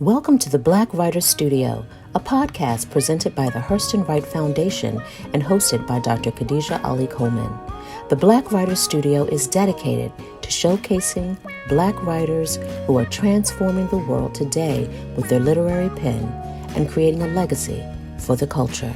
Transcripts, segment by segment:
Welcome to the Black Writer Studio, a podcast presented by the Hurston Wright Foundation and hosted by Dr. Khadijah Ali-Coleman. The Black Writer Studio is dedicated to showcasing Black writers who are transforming the world today with their literary pen and creating a legacy for the culture.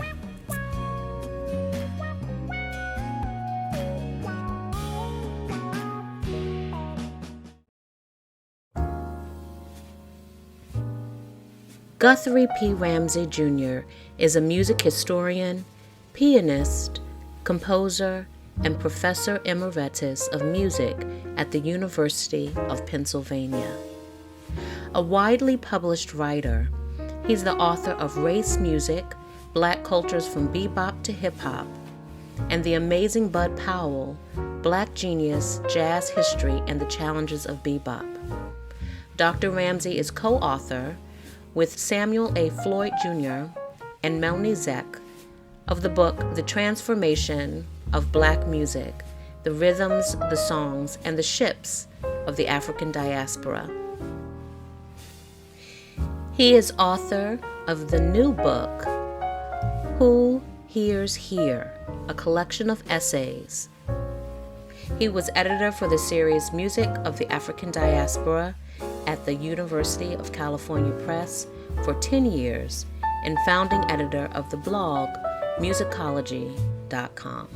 Guthrie P. Ramsey Jr. is a music historian, pianist, composer, and Professor Emeritus of Music at the University of Pennsylvania. A widely published writer, he's the author of Race Music, Black Cultures from Bebop to Hip Hop, and The Amazing Bud Powell, Black Genius, Jazz History, and the Challenges of Bebop. Dr. Ramsey is co-author with Samuel A. Floyd Jr. and Melanie Zeck of the book The Transformation of Black Music, The Rhythms, the Songs, and the Ships of the African Diaspora. He is author of the new book, Who Hears Here, a collection of essays. He was editor for the series Music of the African Diaspora at the University of California Press for 10 years and founding editor of the blog Musiqology.com.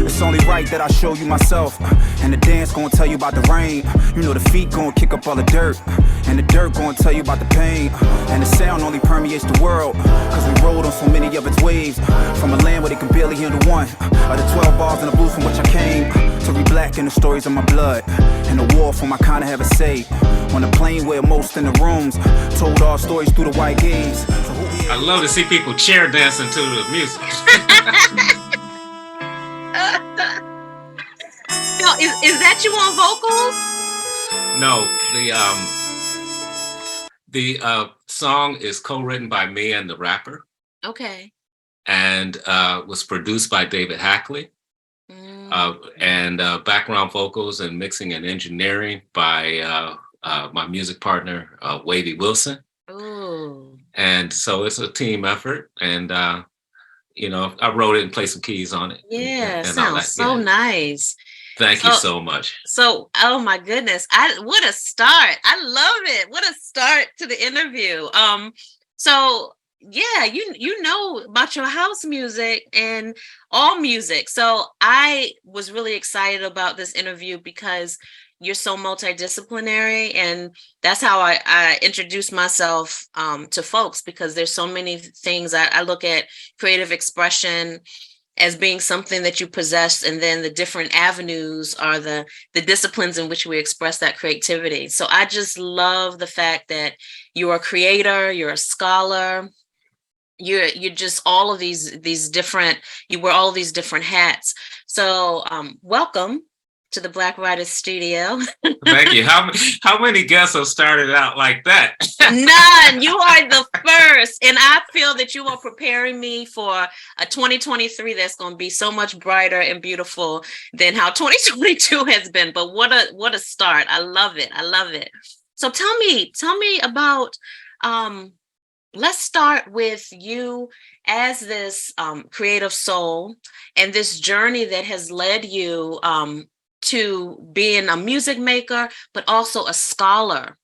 It's only right that I show you myself, and the dance gonna tell you about the rain. You know the feet gonna kick up all the dirt, and the dirt gonna tell you about the pain. And the sound only permeates the world, cause we rode on so many of its waves. From a land where they can barely handle one of the 12 bars and the blues from which I came, to re black in the stories of my blood, and the war for my kind of have a say. On the plane where most in the rooms told our stories through the white gaze. I love to see people chair dancing to the music. Is that you on vocals? No, the song is co-written by me and the rapper. Okay. And was produced by David Hackley. And background vocals and mixing and engineering by my music partner, Wavy Wilson. Ooh. And so it's a team effort. And, I wrote it and played some keys on it. Yeah, and sounds so nice. Thank you so much. So, oh my goodness. What a start. I love it. What a start to the interview. So yeah, you know about your house music and all music. So I was really excited about this interview because you're so multidisciplinary, and that's how I introduce myself to folks, because there's so many things. I look at creative expression as being something that you possess, and then the different avenues are the disciplines in which we express that creativity. So I just love the fact that you're a creator, you're a scholar, you're just all of these different, you wear all of these different hats. So welcome to the Black Writer Studio. Thank you. How many guests have started out like that? None. You are the first. And I feel that you are preparing me for a 2023 that's going to be so much brighter and beautiful than how 2022 has been. But what a start. I love it. I love it. So tell me about, let's start with you as this creative soul and this journey that has led you to being a music maker, but also a scholar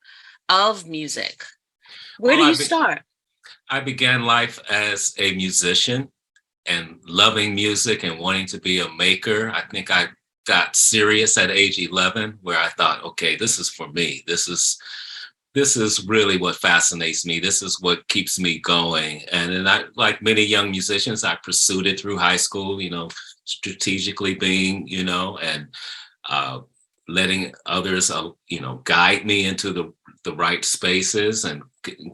of music. Where do you start? I began life as a musician and loving music and wanting to be a maker. I think I got serious at age 11, where I thought, okay, this is for me. This is really what fascinates me. This is what keeps me going. And then I, like many young musicians, I pursued it through high school, strategically being, and letting others, guide me into the right spaces, and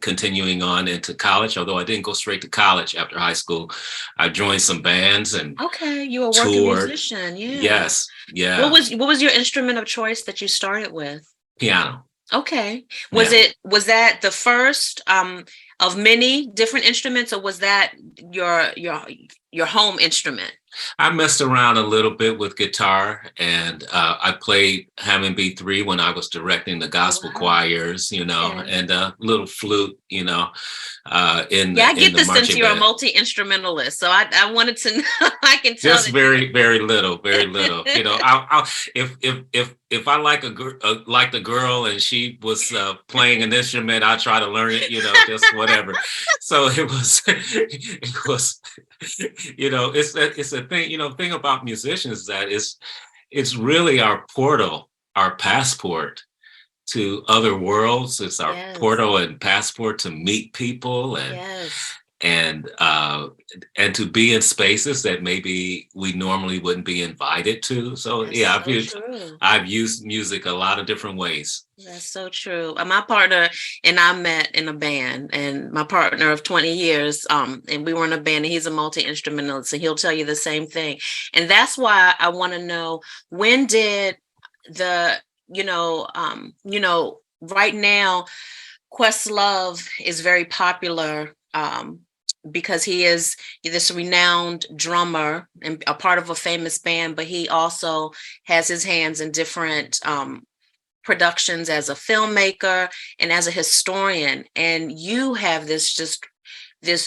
continuing on into college. Although I didn't go straight to college after high school, I joined some bands and okay, you were a working musician. Yeah. Yes. Yeah. What was your instrument of choice that you started with? Piano. Okay. Yeah. Was that the first of many different instruments, or was that your home instrument? I messed around a little bit with guitar, and I played Hammond B3 when I was directing the Oh, gospel wow. choirs, Okay. and a little flute, in Yeah, I in get the the sense marching you're a band. multi-instrumentalist. So I wanted to know, I can tell Just that very, very little, very little. I'll if I like the girl and she was playing an instrument, I try to learn it. Just whatever. So it was, it's a thing. Thing about musicians is that it's really our portal, our passport to other worlds. It's our Yes. portal and passport to meet people Yes. and and to be in spaces that maybe we normally wouldn't be invited to. So That's yeah, so true. I've used music a lot of different ways. That's so true. My partner and I met in a band, and my partner of 20 years, and we were in a band, and he's a multi-instrumentalist, and he'll tell you the same thing. And that's why I want to know, when did the, right now, Questlove is very popular, because he is this renowned drummer and a part of a famous band, but he also has his hands in different productions as a filmmaker and as a historian. And you have this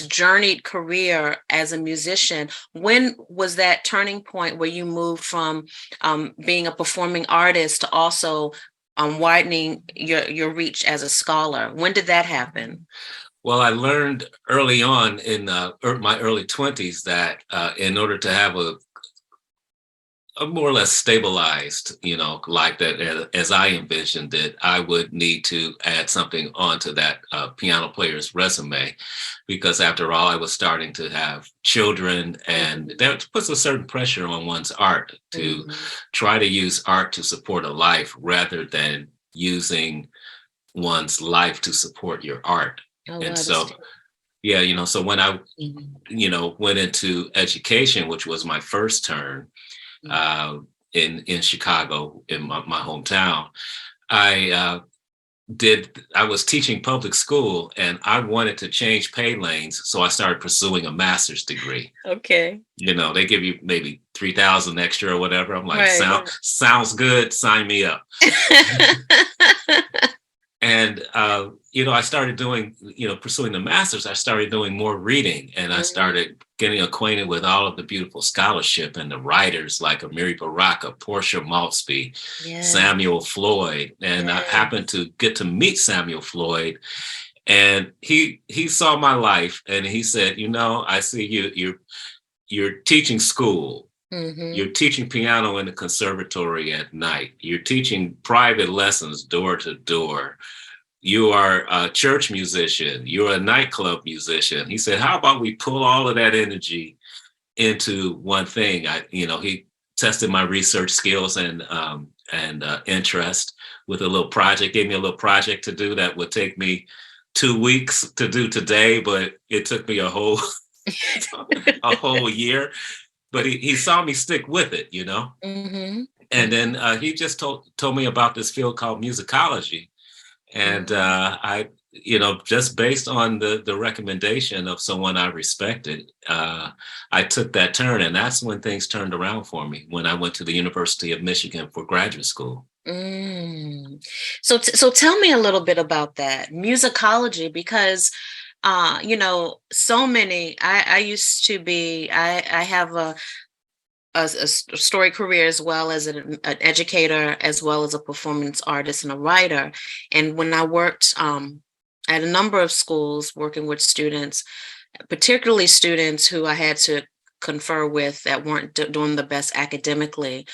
journeyed career as a musician. When was that turning point where you moved from being a performing artist to also widening your reach as a scholar? When did that happen? Well, I learned early on in my early 20s that in order to have a more or less stabilized, like that, as I envisioned it, I would need to add something onto that piano player's resume, because after all, I was starting to have children, and that puts a certain pressure on one's art to try to use art to support a life rather than using one's life to support your art. Oh, And wow, so, yeah, so when I, went into education, which was my first turn, in Chicago, in my hometown, I was teaching public school, and I wanted to change pay lanes, so I started pursuing a master's degree. Okay. They give you maybe 3,000 extra or whatever. I'm like, Right. sounds good. Sign me up. And, I started doing, pursuing the master's. I started doing more reading, and I started getting acquainted with all of the beautiful scholarship and the writers like Amiri Baraka, Portia Maltsby, Samuel Floyd. And I happened to get to meet Samuel Floyd, and he saw my life, and he said, I see you're teaching school. You're teaching piano in the conservatory at night. You're teaching private lessons door to door. You are a church musician. You're a nightclub musician. He said, how about we pull all of that energy into one thing? He tested my research skills and interest with a little project, gave me a little project to do that would take me 2 weeks to do today, but it took me a whole year. But he saw me stick with it, And then he just told me about this field called musicology. And I, just based on the recommendation of someone I respected, I took that turn. And that's when things turned around for me, when I went to the University of Michigan for graduate school. So tell me a little bit about that, musicology, because so many, I used to be, I have a story career as well as an educator, as well as a performance artist and a writer. And when I worked at a number of schools working with students, particularly students who I had to confer with that weren't doing the best academically,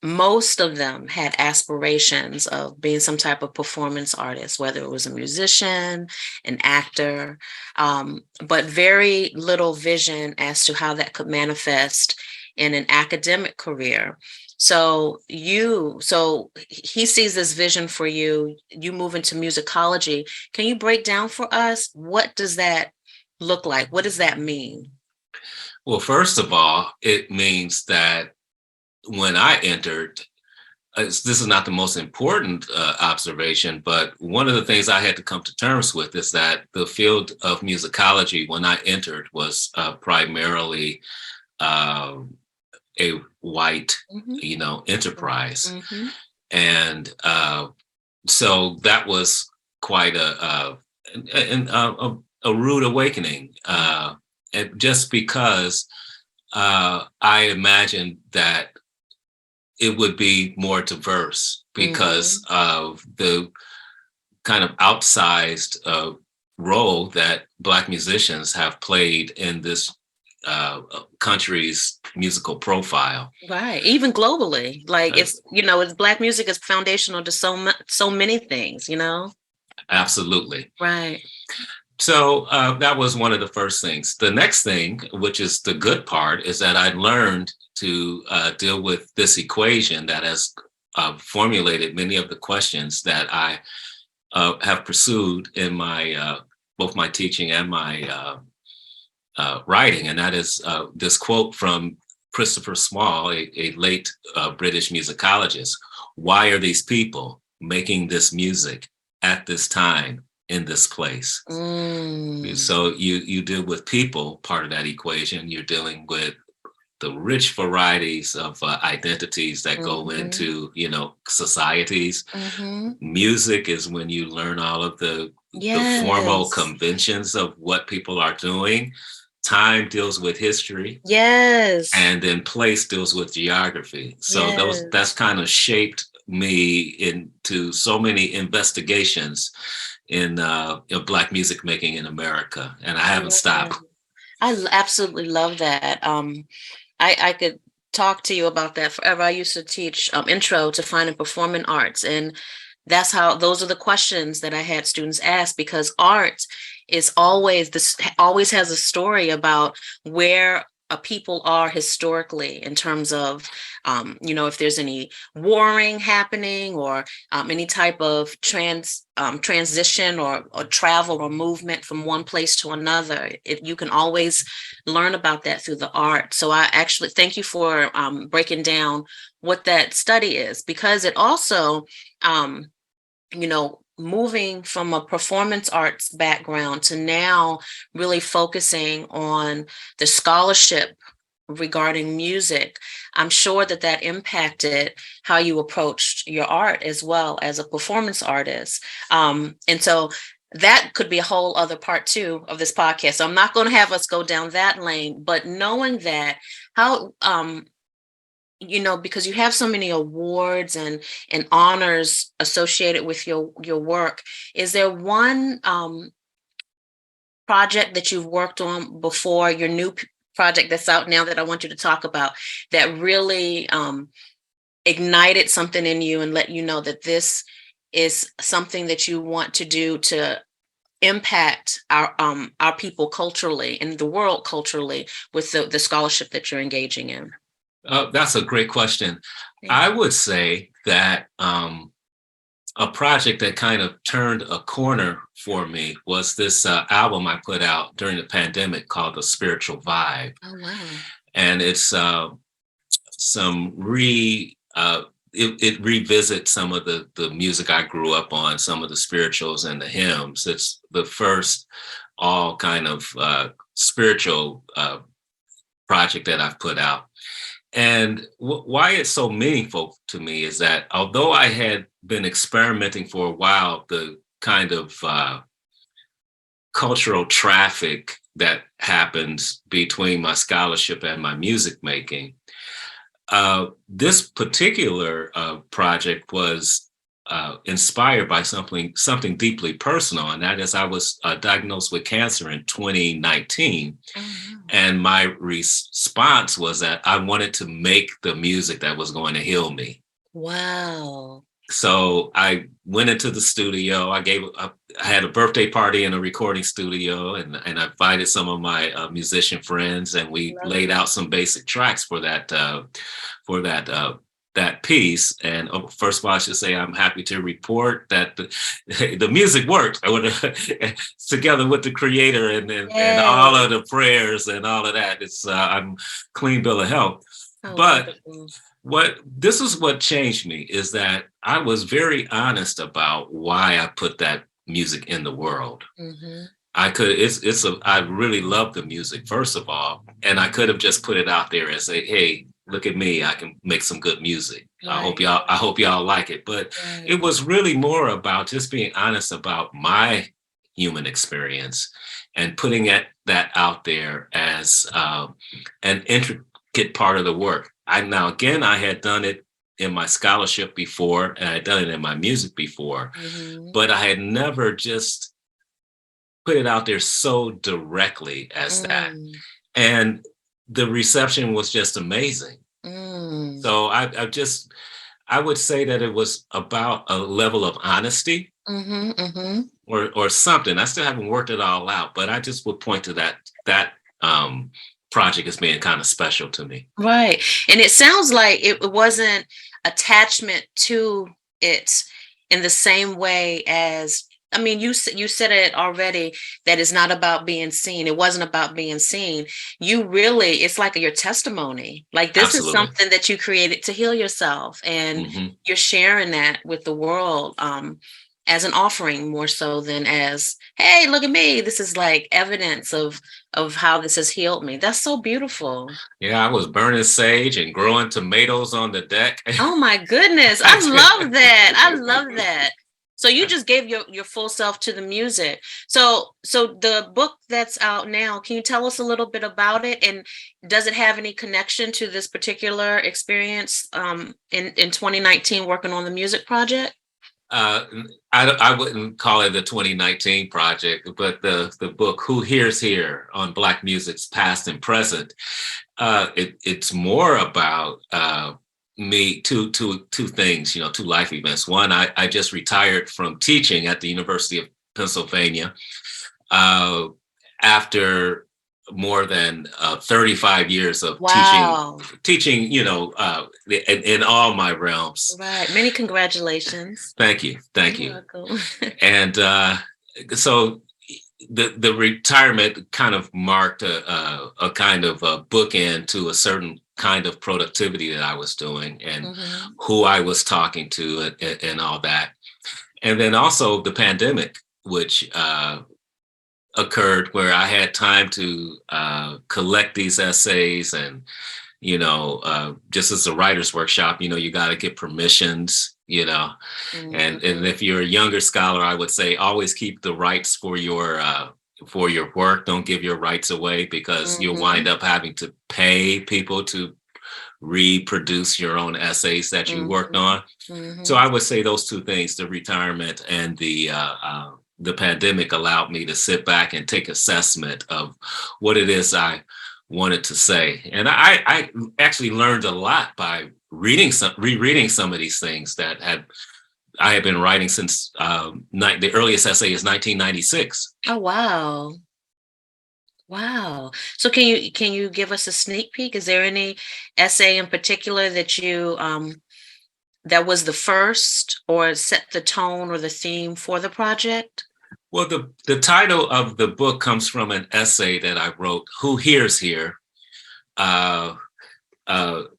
most of them had aspirations of being some type of performance artist, whether it was a musician, an actor, but very little vision as to how that could manifest in an academic career. So he sees this vision for you. You move into musicology. Can you break down for us, what does that look like? What does that mean? Well, first of all, it means that when I entered this is not the most important observation, but one of the things I had to come to terms with is that the field of musicology, when I entered, was primarily a white, enterprise. Mm-hmm. And so that was quite a rude awakening. And just because I imagined that it would be more diverse because of the kind of outsized role that Black musicians have played in this country's musical profile. Right. Even globally, like it's Black music is foundational to so many things, Absolutely. Right. So that was one of the first things. The next thing, which is the good part, is that I learned to deal with this equation that has formulated many of the questions that I have pursued in my both my teaching and my writing. And that is this quote from Christopher Small, a late British musicologist. Why are these people making this music at this time in this place? So you deal with people, part of that equation. You're dealing with the rich varieties of identities that go into, societies. Music is when you learn all of the formal conventions of what people are doing. Time deals with history. Yes. And then place deals with geography. So that's kind of shaped me into so many investigations in Black music making in America. And I haven't stopped. I absolutely love that. I could talk to you about that forever. I used to teach intro to fine and performing arts. And those are the questions that I had students ask, because art is always has a story about where people are historically in terms of, if there's any warring happening or any type of transition or travel or movement from one place to another. You can always learn about that through the art. So I actually thank you for breaking down what that study is, because it also, moving from a performance arts background to now really focusing on the scholarship regarding music, I'm sure that impacted how you approached your art as well as a performance artist. And so that could be a whole other part too of this podcast. So I'm not going to have us go down that lane, but knowing that how, because you have so many awards and honors associated with your work, is there one project that you've worked on before, your new project that's out now that I want you to talk about, that really ignited something in you and let you know that this is something that you want to do to impact our people culturally and the world culturally with the scholarship that you're engaging in? That's a great question. I would say that a project that kind of turned a corner for me was this album I put out during the pandemic called The Spiritual Vibe. Oh, wow. And it's it revisits some of the music I grew up on, some of the spirituals and the hymns. It's the first all kind of spiritual project that I've put out. And why it's so meaningful to me is that although I had been experimenting for a while, the kind of cultural traffic that happens between my scholarship and my music making, this particular project was inspired by something deeply personal, and that is I was diagnosed with cancer in 2019. And my response was that I wanted to make the music that was going to heal me. Wow. So I went into the studio. I had a birthday party in a recording studio, and I invited some of my musician friends, and we laid out some basic tracks for that piece. And first of all, I should say I'm happy to report that the music worked together with the creator and all of the prayers and all of that. It's I'm clean bill of health. But This is what changed me, is that I was very honest about why I put that music in the world. Mm-hmm. I really love the music, first of all, and I could have just put it out there and say, hey, look at me, I can make some good music. Right. I hope y'all like it. But Right. it was really more about just being honest about my human experience and putting that out there as an intricate part of the work. I had done it in my scholarship before, and I had done it in my music before, Mm-hmm. but I had never just put it out there so directly as that. And the reception was just amazing. So I would say that it was about a level of honesty, or something. I still haven't worked it all out, but I just would point to that project as being kind of special to me. Right. And it sounds like it wasn't attachment to it in the same way as, I mean, you said it already, that it's not about being seen. It wasn't about being seen. It's like your testimony. Like, this Absolutely. is something that you created to heal yourself, and you're sharing that with the world as an offering, more so than as, hey, look at me. This is like evidence of how this has healed me. That's so beautiful. Yeah, I was burning sage and growing tomatoes on the deck. Oh my goodness. I love that. I love that. So you just gave your full self to the music. So the book that's out now, can you tell us a little bit about it? And does it have any connection to this particular experience in 2019 working on the music project? I wouldn't call it the 2019 project, but the book "Who Hears Here" on Black music's past and present. It's more about me, two things, two life events. One, I just retired from teaching at the University of Pennsylvania after more than 35 years of teaching, in all my realms. Right. Many congratulations. Thank you. You're welcome. And so the retirement kind of marked a kind of a bookend to a certain kind of productivity that I was doing, and who I was talking to, and all that. And then also the pandemic, which occurred, where I had time to collect these essays, and just as a writer's workshop, you got to get permissions, and if you're a younger scholar, I would say always keep the rights for your work. Don't give your rights away, because you'll wind up having to pay people to reproduce your own essays that you worked on. So I would say those two things, the retirement and the pandemic, allowed me to sit back and take assessment of what it is wanted to say. And I actually learned a lot by rereading some of these things that I had been writing since the earliest essay is 1996. Oh, wow. Wow. So can you give us a sneak peek? Is there any essay in particular that you that was the first, or set the tone or the theme for the project? Well, the title of the book comes from an essay that I wrote, "Who Hears Here?" On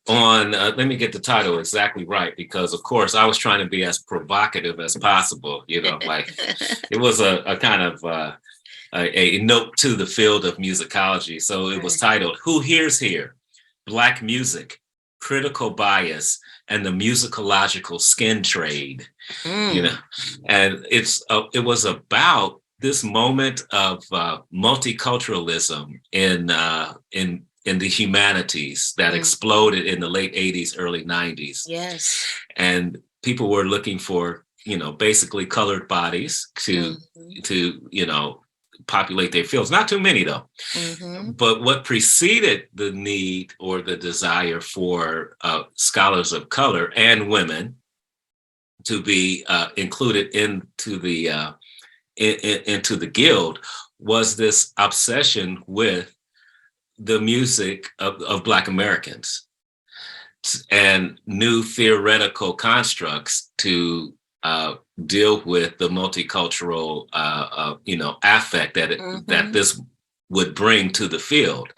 let me get the title exactly right, because of course I was trying to be as provocative as possible. Like it was a kind of a note to the field of musicology. So it was titled, "Who Hears Here? Black Music, Critical Bias, and the Musicological Skin Trade." And it was about this moment of multiculturalism in the humanities that exploded in the late 80s, early 90s. Yes. And people were looking for, basically colored bodies to populate their fields. Not too many, though. But what preceded the need or the desire for scholars of color and women to be included into the guild was this obsession with the music of Black Americans and new theoretical constructs to deal with the multicultural, affect that this would bring to the field.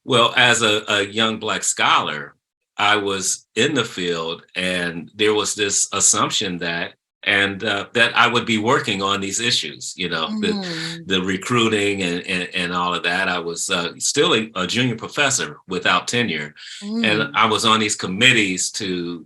Well, as a young Black scholar, I was in the field, and there was this assumption that that I would be working on these issues, the recruiting and all of that. I was still a junior professor without tenure, and I was on these committees to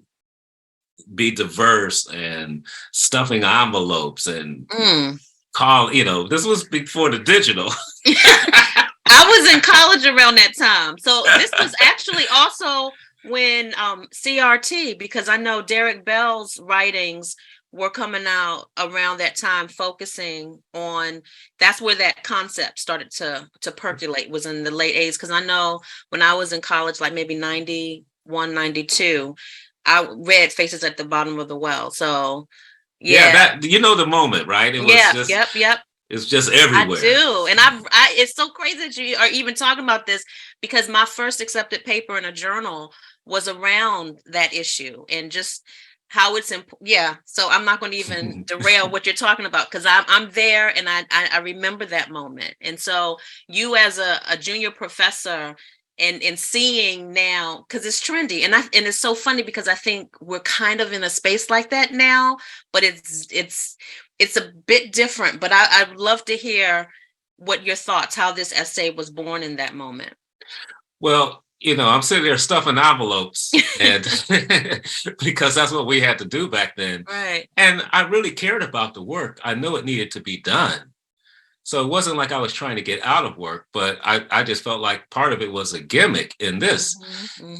be diverse and stuffing envelopes and this was before the digital. I was in college around that time. So this was actually also when CRT, because I know Derek Bell's writings were coming out around that time, focusing on, that's where that concept started to percolate, was in the late 80s. Because I know when I was in college, like maybe 91, 92, I read Faces at the Bottom of the Well. So yeah, that the moment, right? It was yep. It's just everywhere. I do. And I it's so crazy that you are even talking about this, because my first accepted paper in a journal was around that issue and just how it's so I'm not going to even derail what you're talking about, because I'm there and I remember that moment. And so you as a junior professor and seeing now, because it's trendy, and it's so funny because I think we're kind of in a space like that now, but it's a bit different. But I'd love to hear what your thoughts, how this essay was born in that moment. Well, I'm sitting there stuffing envelopes, and because that's what we had to do back then. Right. And I really cared about the work. I knew it needed to be done. So it wasn't like I was trying to get out of work, but I just felt like part of it was a gimmick in this,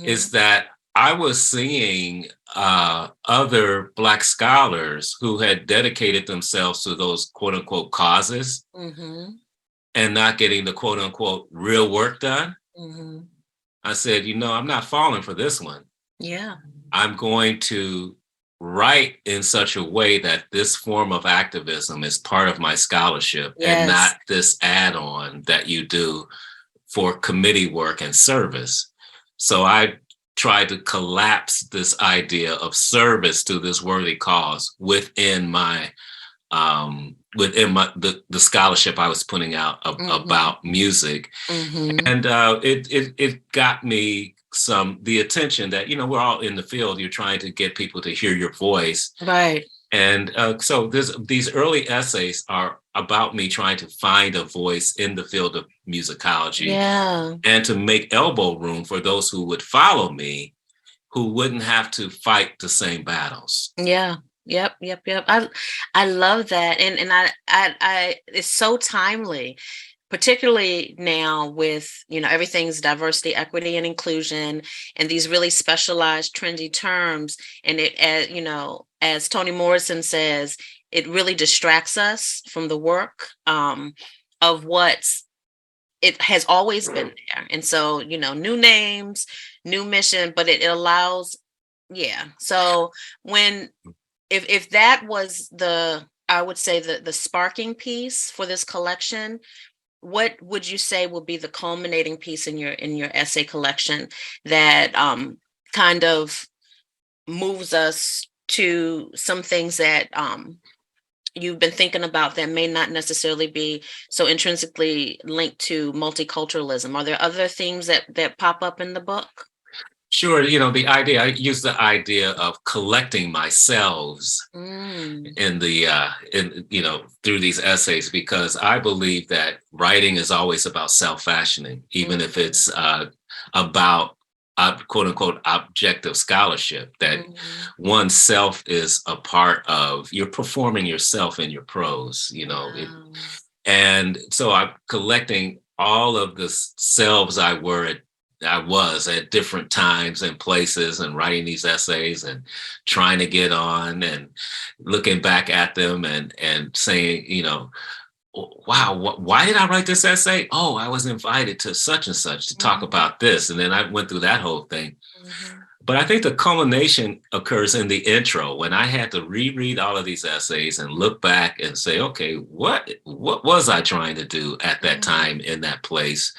is that I was seeing other Black scholars who had dedicated themselves to those quote unquote causes and not getting the quote unquote real work done. I said, I'm not falling for this one. Yeah. I'm going to write in such a way that this form of activism is part of my scholarship and not this add-on that you do for committee work and service. So I tried to collapse this idea of service to this worthy cause within the scholarship I was putting out about music. And it got me the attention that, we're all in the field. You're trying to get people to hear your voice. Right. And so these early essays are about me trying to find a voice in the field of musicology and to make elbow room for those who would follow me, who wouldn't have to fight the same battles. Yeah. Yep. I love that. And I it's so timely, particularly now with, everything's diversity, equity, and inclusion, and these really specialized, trendy terms. And it, as Toni Morrison says, it really distracts us from the work of it has always been there. And so, new names, new mission, but it allows, So if that was I would say the sparking piece for this collection, what would you say will be the culminating piece in your essay collection that kind of moves us to some things that you've been thinking about that may not necessarily be so intrinsically linked to multiculturalism? Are there other themes that pop up in the book? Sure. I use the idea of collecting myself in through these essays, because I believe that writing is always about self-fashioning, even if it's about quote unquote objective scholarship, that oneself is a part of, you're performing yourself in your prose, and so I'm collecting all of the selves I was at different times and places, and writing these essays and trying to get on and looking back at them and saying, wow, why did I write this essay? Oh, I was invited to such and such to talk about this. And then I went through that whole thing. But I think the culmination occurs in the intro, when I had to reread all of these essays and look back and say, okay, what was I trying to do at that time in that place?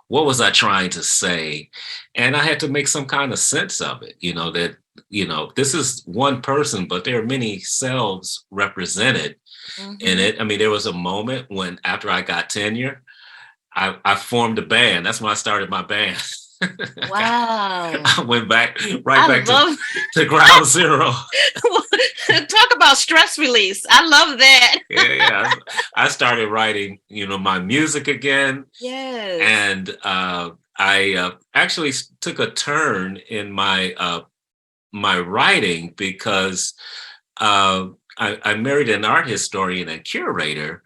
What was I trying to say? And I had to make some kind of sense of it, that, this is one person, but there are many selves represented in it. I mean, there was a moment when, after I got tenure, I formed a band. That's when I started my band. Wow. I went back I back love to ground zero. talk about stress release. I love that. Yeah. I started writing, my music again, Yes. and I actually took a turn in my writing because I married an art historian and curator,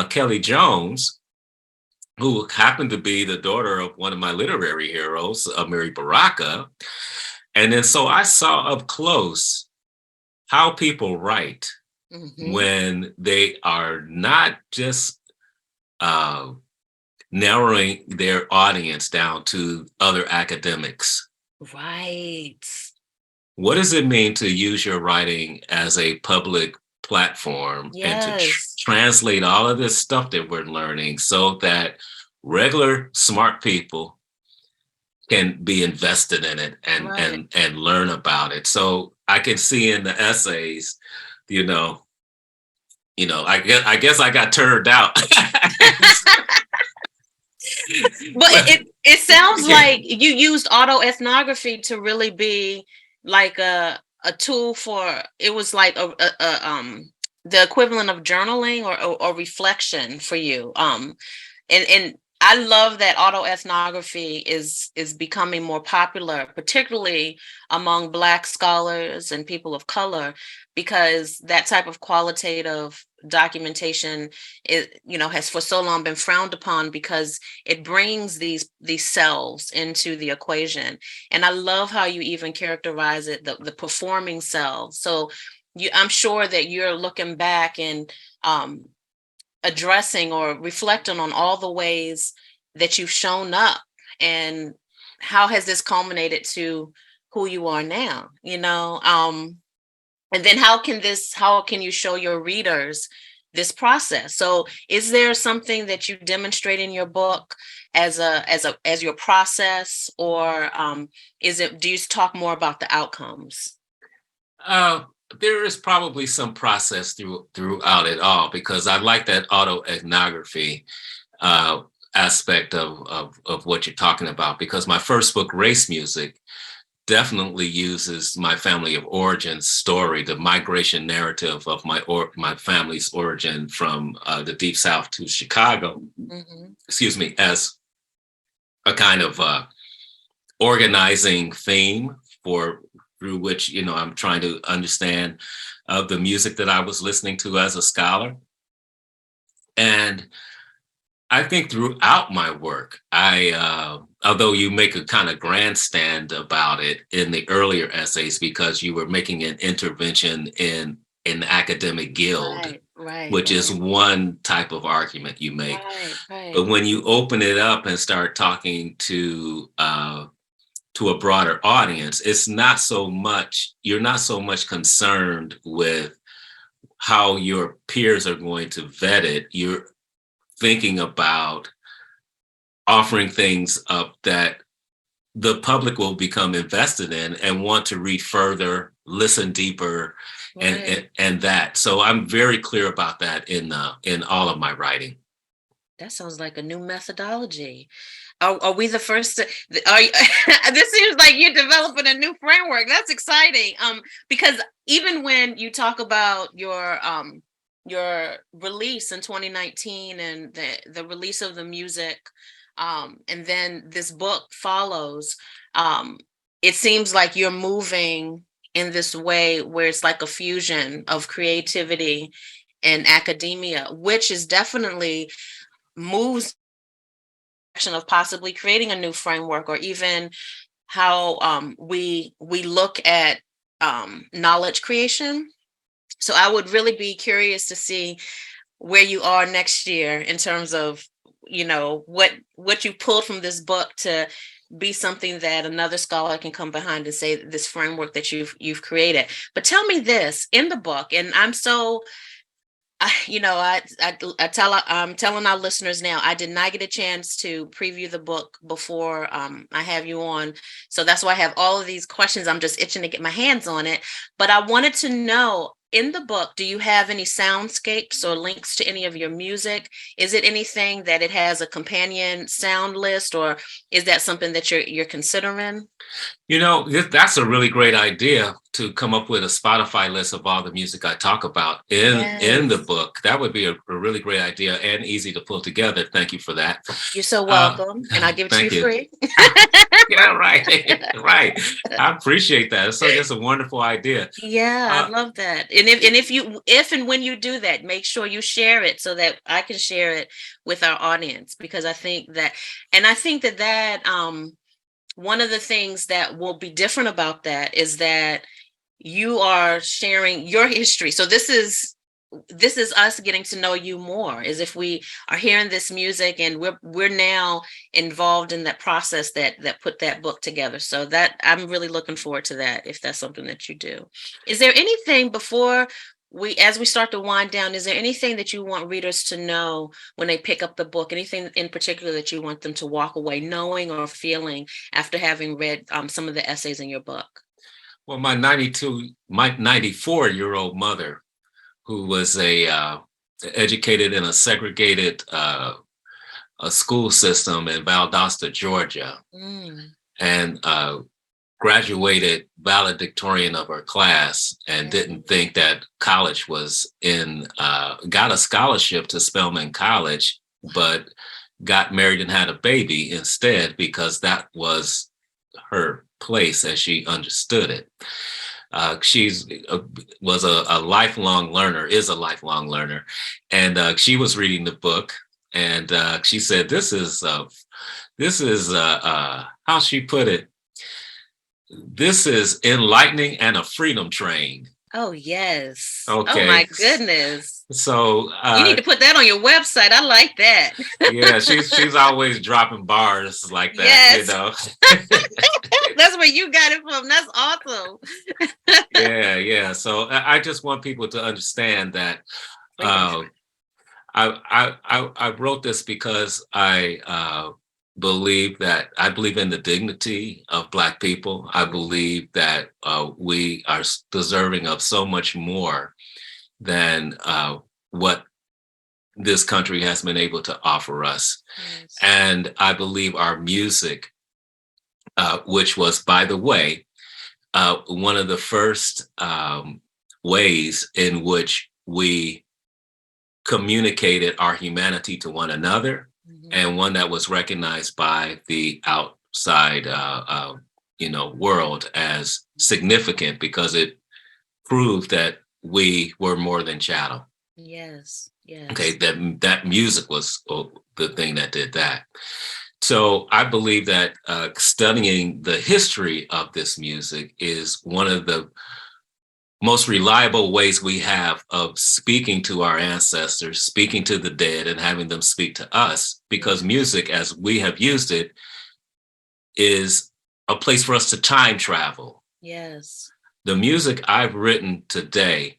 Kelly Jones, who happened to be the daughter of one of my literary heroes, Mary Baraka. And then so I saw up close how people write Mm-hmm. when they are not just uh, narrowing their audience down to other academics. Right. What does it mean to use your writing as a public platform and to Yes. translate all of this stuff that we're learning so that regular smart people can be invested in it and Right. and learn about it? So I can see in the essays, you know, I guess I got turned out. But But it sounds yeah. like you used autoethnography to really be like a tool for, it was like the equivalent of journaling or reflection for you. And I love that autoethnography is becoming more popular, particularly among Black scholars and people of color, because that type of qualitative documentation has for so long been frowned upon because it brings these selves into the equation. And I love how you even characterize it, the performing selves. So I'm sure that you're looking back and addressing or reflecting on all the ways that you've shown up, and how has this culminated to who you are now, and then how can you show your readers this process? So is there something that you demonstrate in your book as your process, or do you talk more about the outcomes? Uh, there is probably some process throughout it all because I like that autoethnography aspect of what you're talking about. Because my first book, Race Music, definitely uses my family of origin story, the migration narrative of my family's origin from the Deep South to Chicago. Mm-hmm. Excuse me, as a kind of organizing theme for through which I'm trying to understand the music that I was listening to as a scholar. And I think throughout my work, although you make a kind of grandstand about it in the earlier essays because you were making an intervention in an academic guild, which is one type of argument you make. Right. But when you open it up and start talking to a broader audience, you're not so much concerned with how your peers are going to vet it. You're thinking about offering things up that the public will become invested in and want to read further, listen deeper, and that. So I'm very clear about that in all of my writing. That sounds like a new methodology. Are we the first to, this seems like you're developing a new framework. That's exciting. Because even when you talk about your release in 2019 and the release of the music, and then this book follows, it seems like you're moving in this way where it's like a fusion of creativity and academia, which is definitely moves of possibly creating a new framework, or even how we look at knowledge creation. So I would really be curious to see where you are next year in terms of what you pulled from this book to be something that another scholar can come behind and say this framework that you've created. But tell me this in the book, and I'm telling our listeners now, I did not get a chance to preview the book before I have you on. So that's why I have all of these questions. I'm just itching to get my hands on it. But I wanted to know, in the book, do you have any soundscapes or links to any of your music? Is it anything that it has a companion sound list, or is that something that you're considering? That's a really great idea to come up with a Spotify list of all the music I talk about in the Yes. book. That would be a really great idea and easy to pull together. Thank you for that. You're so welcome, and I'll give it to you Thank you. free. Yeah, right. Right. I appreciate that. So that's a wonderful idea. Yeah, I love that. And if and when you do that, make sure you share it so that I can share it with our audience, because I think that one of the things that will be different about that is that you are sharing your history. So this is us getting to know you more, as if we are hearing this music and we're now involved in that process that put that book together. So that I'm really looking forward to that, if that's something that you do. Is there anything as we start to wind down, is there anything that you want readers to know when they pick up the book? Anything in particular that you want them to walk away knowing or feeling after having read some of the essays in your book? Well, my 94-year-old mother, who was educated in a segregated a school system in Valdosta, Georgia, and graduated valedictorian of her class, and didn't think that college was got a scholarship to Spelman College, but got married and had a baby instead, because that was her place as she understood it. Was a lifelong learner, is a lifelong learner. And she was reading the book, and she said, this is how she put it, this is enlightening and a freedom train. Oh, yes. Okay. Oh, my goodness. So you need to put that on your website. I like that. Yeah, she's always dropping bars like that, yes. That's where you got it from. That's awesome. Yeah. So I just want people to understand that I wrote this because I believe in the dignity of Black people. I believe that we are deserving of so much more than what this country has been able to offer us. Yes. And I believe our music, which was, by the way, one of the first ways in which we communicated our humanity to one another, and one that was recognized by the outside, world as significant, because it proved that we were more than chattel. Yes. Okay, that music was the thing that did that. So I believe that studying the history of this music is one of the most reliable ways we have of speaking to our ancestors, speaking to the dead, and having them speak to us, because music, as we have used it, is a place for us to time travel. Yes. The music I've written today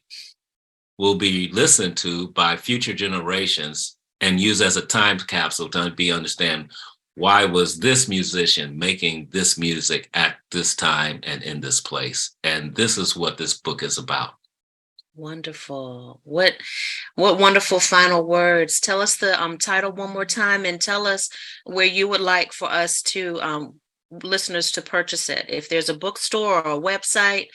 will be listened to by future generations and used as a time capsule to understand, why was this musician making this music at this time and in this place? And this is what this book is about. Wonderful. What wonderful final words. Tell us the title one more time, and tell us where you would like for us to listeners to purchase it. If there's a bookstore or a website,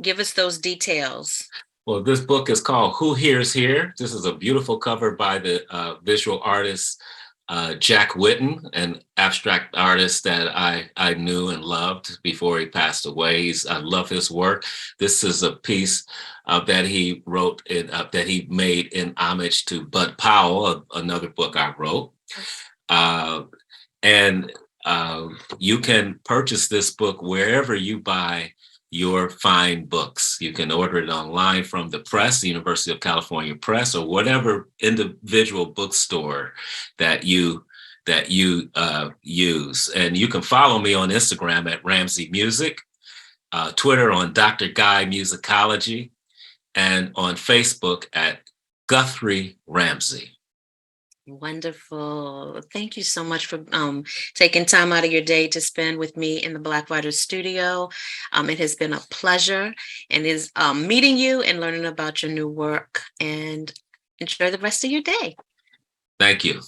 give us those details. Well, this book is called Who Here's Here. This is a beautiful cover by the visual artist Jack Whitney, an abstract artist that I knew and loved before he passed away. I love his work. This is a piece that he wrote that he made in homage to Bud Powell, another book I wrote. And you can purchase this book wherever you buy your fine books. You can order it online from the press, the University of California Press, or whatever individual bookstore that you use. And you can follow me on Instagram at Ramsey Music, Twitter on Dr. Guy Musiqology, and on Facebook at Guthrie Ramsey. Wonderful. Thank you so much for taking time out of your day to spend with me in the Black Writers Studio. It has been a pleasure and is meeting you and learning about your new work, and enjoy the rest of your day. Thank you.